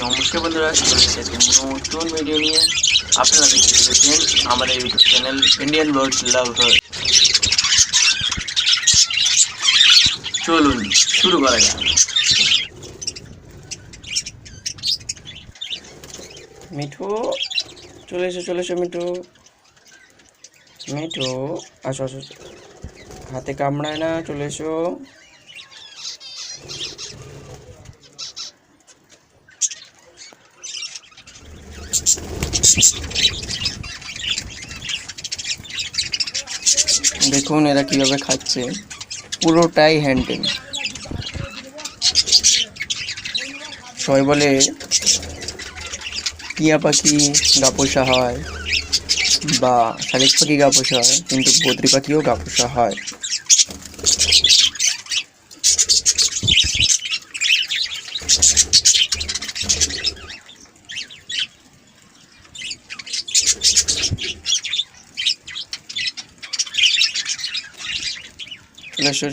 নমস্কার বন্ধুরা, চলে এসেছি নতুন ভিডিও নিয়ে। আপনারা দেখতে চলেছেন আমাদের ইউটিউব চ্যানেল ইন্ডিয়ান বার্ডস লাভার। চলুন শুরু করা যাক। মিঠু, চলে এসো মিঠু। মিঠু, আসো আসো, হাতে কামড়ায় না, চলে এসো। দেখুন এরা কিভাবে খাচ্ছে, পুরোটাই হ্যান্ডেল। সবাই বলে টিয়া পাখি গা পোষা হয় বা শালিক পাখি গা পোষা হয়, কিন্তু বদ্রি পাখিও গা পোষা হয়।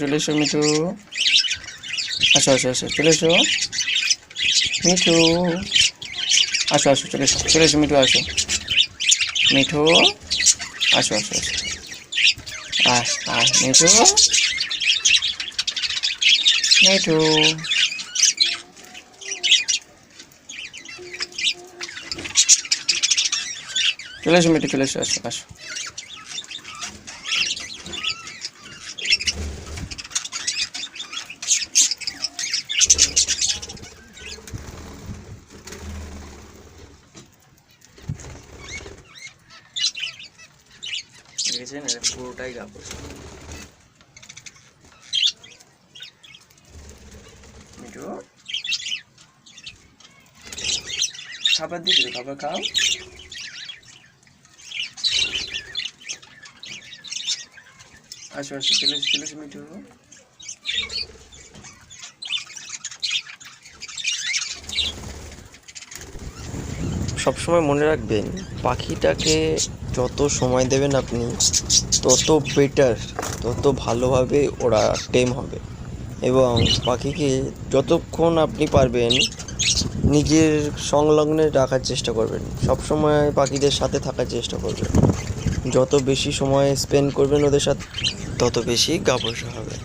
চলে এসো মিঠু, আসো আসো আসো, চলে এসো মিঠু, আসো আসো, চলে এসো মিঠু, আসো মিঠু, আসো আসো আসো, মিঠু মিঠু, চলে এসো মিঠু, চলে এসো, আসো আসো। দেখেছেন, এর পুরোটাই গা পোষা। মিঠু, খাবার দিচ্ছি, খাবার খাও। আসো আসো, চলে এসো মিঠু। সবসময় মনে রাখবেন, পাখিটাকে যত সময় দেবেন আপনি, তত বেটার, তত ভালোভাবে ওরা টেম হবে। এবং পাখিকে যতক্ষণ আপনি পারবেন নিজের সংলগ্নে রাখার চেষ্টা করবেন, সবসময় পাখিদের সাথে থাকার চেষ্টা করবেন। যত বেশি সময় স্পেন্ড করবেন ওদের সাথে, তত বেশি গা পোষা হবে।